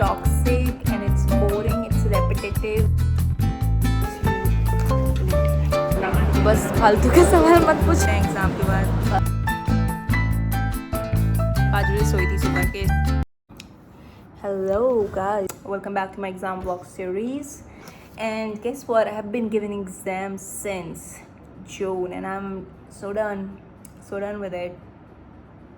toxic and it's boring, it's repetitive. बस फालतू के सवाल मत पूछ। एग्जाम के बाद 5 बजे सोई थी सुबह के। Hello guys, welcome back to my exam vlog series. And guess what? I have been giving exams since June and I'm so done with it.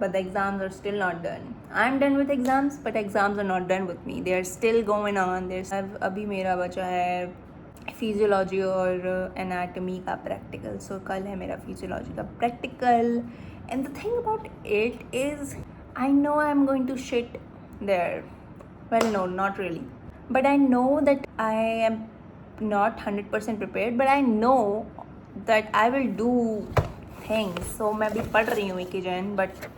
But the exams are still not done. I'm done with exams, but exams are not done with me. They are still going on. अभी मेरा बचा है physiology और anatomy का practical. सो कल है मेरा physiology का practical. And the thing about it is I know I am going to shit there. Well, no, not really. But I know that I am not 100% prepared, but I know that I will do things. So मैं भी पढ़ रही हूँ इकेजन, but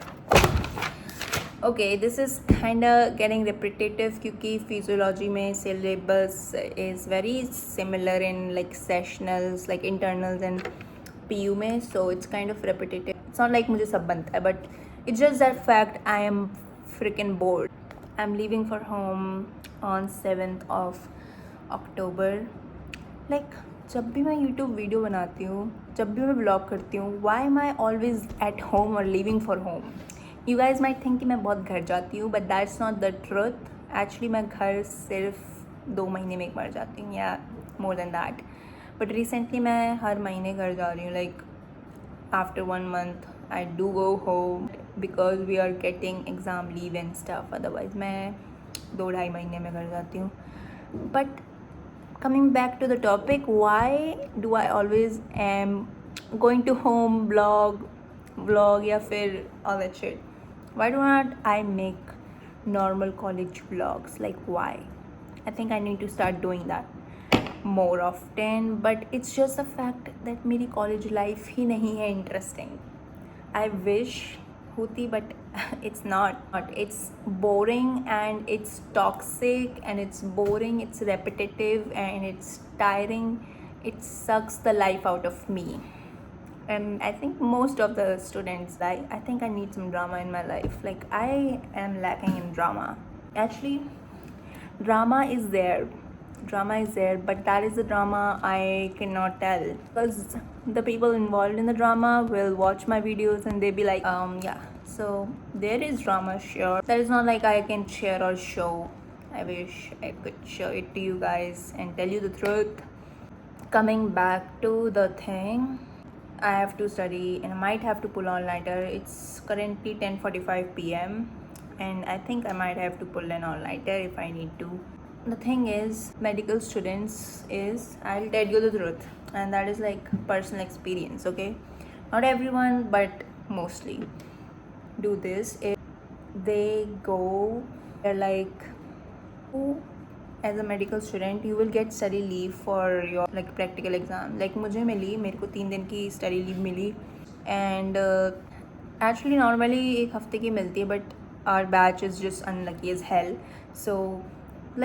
okay, this is kind of getting repetitive क्योंकि physiology में syllabus is very similar in like sessionals, like internals and PU में, so it's kind of repetitive. It's not like मुझे सब बनता है, but it's just that fact I am freaking bored. I'm leaving for home on 7th of October. Like जब भी मैं YouTube video बनाती हूँ, जब भी मैं व्लॉग करती हूँ, why am I always at home or leaving for home? You guys might think कि मैं बहुत घर जाती हूँ, but that's not the truth. Actually मैं घर सिर्फ 2 महीने में एक बार जाती हूँ या more than that. But recently मैं हर महीने घर जा रही हूँ. Like after 1 month I do go home because we are getting exam leave and stuff. Otherwise मैं 2-2.5 महीने में घर जाती हूँ. But coming back to the topic, why do I always am going to home vlog या फिर all that shit? Why do not I make normal college vlogs? Like why? I think I need to start doing that more often. But it's just the fact that मेरी college life ही नहीं है interesting. I wish होती, but it's not. It's boring and it's toxic and it's boring, it's repetitive and it's tiring. It sucks the life out of me. And I think most of the students, I think I need some drama in my life. Like I am lacking in drama. Actually, drama is there, but that is the drama I cannot tell because the people involved in the drama will watch my videos and they'll be like, yeah, so there is drama, sure. That is not like I can share or show. I wish I could show it to you guys and tell you the truth. Coming back to the thing, I have to study and I might have to pull all-nighter. It's currently 10:45 p.m. and I think I might have to pull an all-nighter if I need to. The thing is, medical students is, I'll tell you the truth, and that is like personal experience, okay? Not everyone, but mostly do this. If they go, they're like, as a medical student you will get study leave for your like practical exam. Like मुझे मिली, मेरे को 3 दिन की study leave milli and actually normally 1 हफ्ते की मिलती है, but our batch is just unlucky as hell. So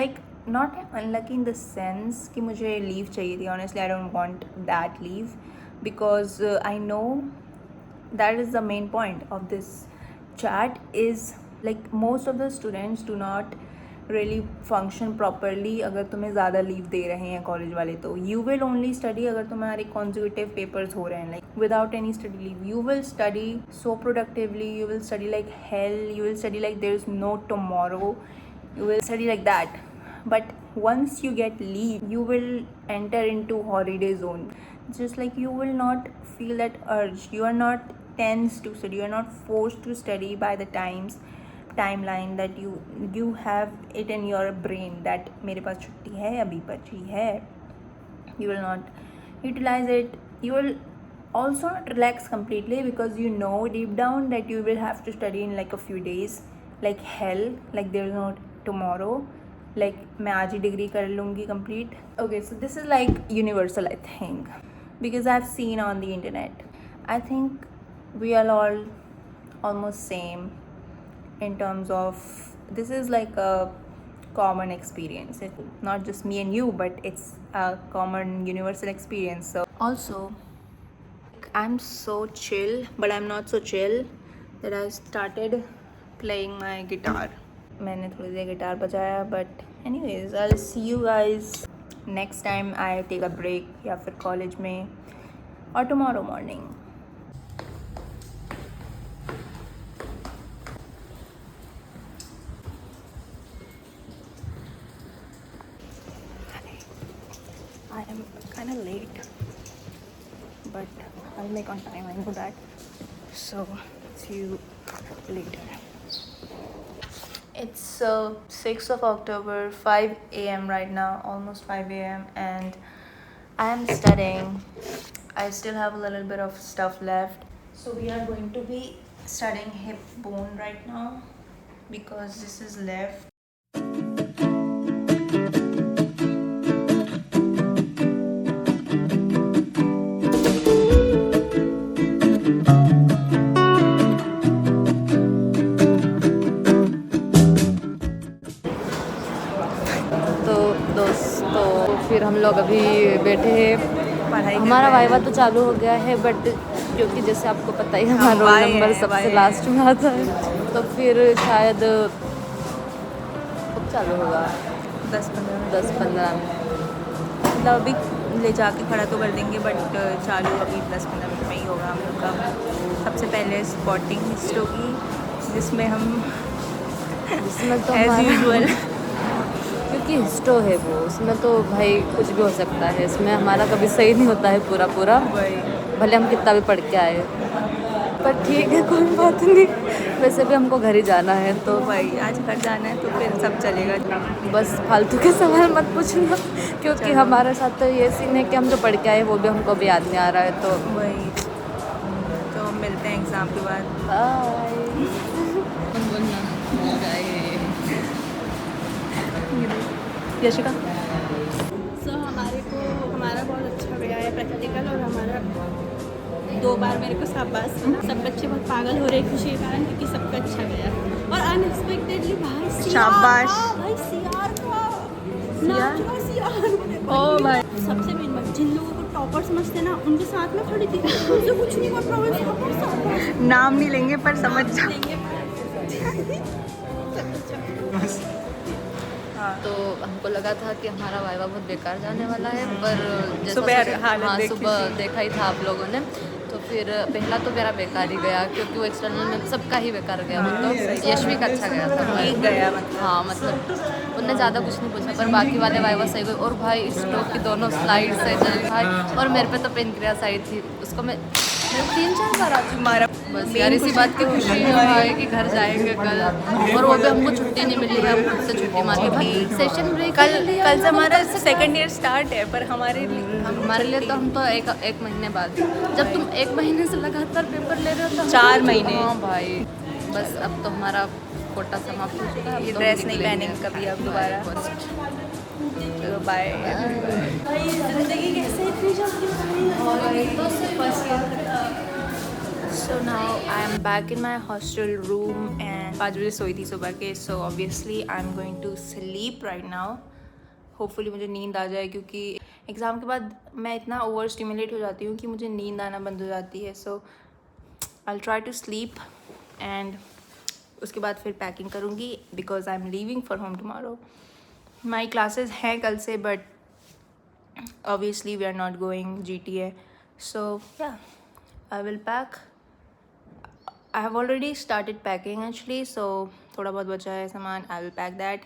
like not unlucky in the sense कि मुझे leave चाहिए थी. Honestly I don't want that leave because I know that is the main point of this chat is like most of the students do not really function properly अगर तुम्हें ज़्यादा leave दे रहे हैं college वाले. तो you will only study अगर तुम्हारे consecutive papers हो रहे हैं. Like without any study leave you will study so productively, you will study like hell, you will study like there is no tomorrow, you will study like that. But once you get leave you will enter into holiday zone. Just like you will not feel that urge, you are not tense to study, you are not forced to study by the timeline that you have it in your brain that मेरे पास छुट्टी है, अभी बची है. You will not utilize it. You will also not relax completely because you know deep down that you will have to study in like a few days like hell, like there is no tomorrow. Like मैं आज ही degree कर लूँगी complete. Okay, so this is like universal I think because I've seen on the internet. I think we are all almost same in terms of this is like a common experience. It's not just me and you, but it's a common universal experience. So also I'm so chill, but I'm not so chill that I started playing my guitar. मैंने थोड़ी देर guitar बजाया, but anyways I see you guys next time I take a break, या फिर college में और tomorrow morning. I am kind of late, but I'll make on time, I know that. So see you later. It's 6th of October, 5 a.m. right now, almost 5 a.m. and I am studying. I still have a little bit of stuff left. So we are going to be studying hip bone right now because this is left. तो दोस्तों फिर हम लोग अभी बैठे हैं, पढ़ाई कर हमारा रहे हैं। वाइवा तो चालू हो गया है, बट क्योंकि जैसे आपको पता ही है हमारा रोल वाई नंबर है, सबसे वाई। लास्ट में आता है, तो फिर शायद कब चालू होगा 10-15 मिनट 10-15 में। मतलब अभी ले जाके खड़ा तो कर देंगे, बट चालू अभी 10-15 मिनट में ही होगा हम लोग का. सबसे पहले स्पॉटिंग हिस्ट होगी जिसमें हम इसमें तो एज हमारा यूजुअल क्योंकि हिस्टो है वो, उसमें तो भाई कुछ भी हो सकता है, इसमें हमारा कभी सही नहीं होता है पूरा पूरा, वही भले हम कितना भी पढ़ के आए, पर ठीक है कोई बात नहीं, वैसे भी हमको घर ही जाना है तो वही आज घर जाना है तो फिर सब चलेगा. बस फालतू के सवाल मत पूछना, क्योंकि चलो। हमारे साथ तो ये सीन है कि हम जो पढ़ के आए वो भी हमको भी याद नहीं आ रहा है, तो वही तो मिलते हैं एग्ज़ाम के बाद. बाय। यशिका सो हमारा बहुत अच्छा गया है प्रैक्टिकल, और हमारा 2 बार मेरे को शाबाश मिला. सब बच्चे बहुत पागल हो रहे खुशी के कारण, क्योंकि सबका अच्छा गया. और अनएक्सपेक्टेडली भाई शाबाश। भाई सीआर का सीआर? नाच रहा सीआर. ओ भाई। सबसे मेन बात, जिन लोगों को टॉपर समझते ना उनके साथ में खड़ी थी, उनसे कुछ नहीं कर रहा. नाम नहीं लेंगे पर समझ जाओ. हाँ तो हमको लगा था कि हमारा वाइवा बहुत बेकार जाने वाला है, पर जैसा सुबह सोचा- हालत हाँ देखी सुबह थी। देखा ही था आप लोगों ने, तो फिर पहला तो मेरा बेकार ही गया, क्योंकि वो एक्सटर्नल में सबका ही बेकार गया, मतलब यशवी का अच्छा गया था भाई. ठीक गया मतलब. हाँ मतलब उनने ज़्यादा कुछ नहीं पूछा, पर बाकी वाले वाइवा सही गए. और भाई इस स्टोक की दोनों स्लाइड सही चली भाई, और मेरे पे तो पेनक्रियास आई थी, उसको मैं 3-4 बार आ चुकी. हमारा बस यार इसी बात की खुशी है भाई कि घर जाएंगे कल, और वो भी हमको छुट्टी नहीं मिली है, हम खुद से छुट्टी मार के भाई सेशन ब्रेक कल से हमारा सेकंड ईयर स्टार्ट है, पर हमारे लिए हमारे लिए तो हम तो एक महीने बाद, जब तुम 1 महीने से लगातार पेपर ले रहे हो तो हम 4 महीने। हाँ भाई, बस अब तो हमारा कोटा समाप्त हो चुका है, अब ये तो ड्रेस हम नहीं निकलेंगे। पहनेंगे कभी अब दोबारा. चलो बाय. जिंदगी कैसे इतनी So now I am back in my hostel room and 5 बजे सोई थी सुबह के. So obviously I am going to sleep right now. Hopefully मुझे नींद आ जाए, क्योंकि एग्ज़ाम के बाद मैं इतना ओवर स्टिमुलेट हो जाती हूँ कि मुझे नींद आना बंद हो जाती है. So I'll try to sleep and उसके बाद फिर पैकिंग करूँगी because I'm leaving for home tomorrow. My classes हैं कल से, but obviously we are not going GTA. So yeah, I will pack. I have already started packing actually, so थोड़ा बहुत बचा है सामान. I will pack that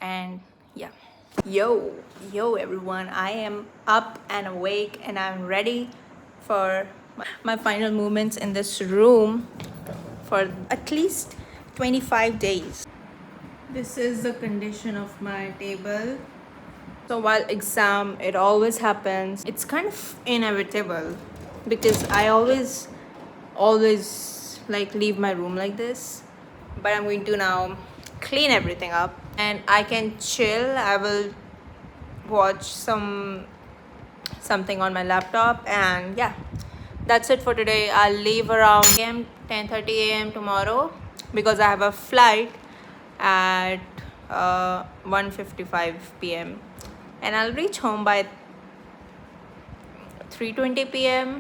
and yeah. Yo everyone, I am up and awake and I'm ready for my final movements in this room for at least 25 days. This is the condition of my table. So while exam, it always happens. It's kind of inevitable because I always like leave my room like this. But I'm going to now clean everything up and I can chill. I will watch something on my laptop and yeah, that's it for today. I'll leave around 10:30 a.m. tomorrow because I have a flight at 1:55 p.m. and I'll reach home by 3:20 p.m.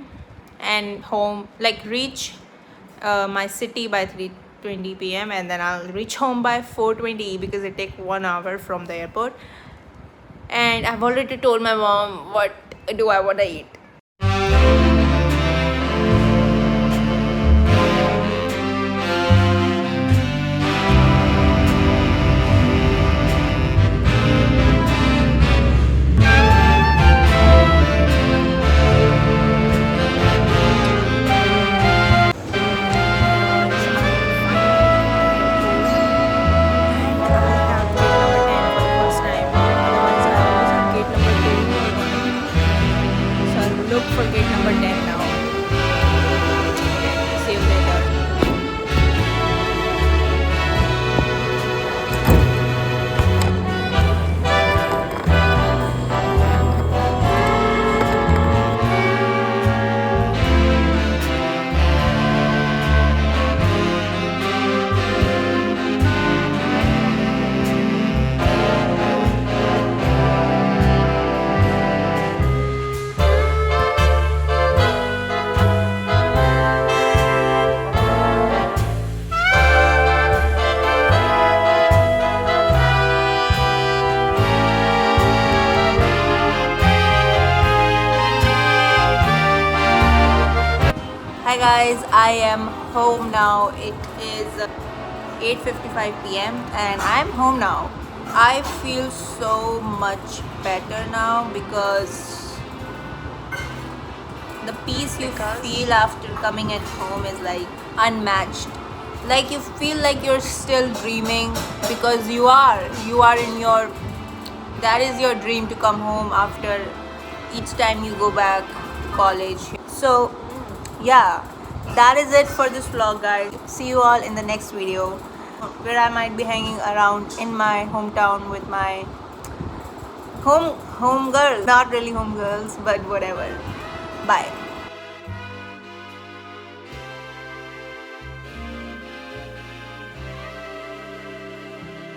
and home like reach my city by 5:20 p.m. and then I'll reach home by 4:20 because it takes 1 hour from the airport. And I've already told my mom what do I want to eat. Look for gate number 10 now. See you later. Hi guys, I am home now. It is 8:55 p.m. and I'm home now. I feel so much better now because the peace you feel after coming at home is like unmatched. Like you feel like you're still dreaming because you are in your, that is your dream to come home after each time you go back to college. So yeah, that is it for this vlog guys. See you all in the next video where I might be hanging around in my hometown with my home girls, not really home girls, but whatever. Bye.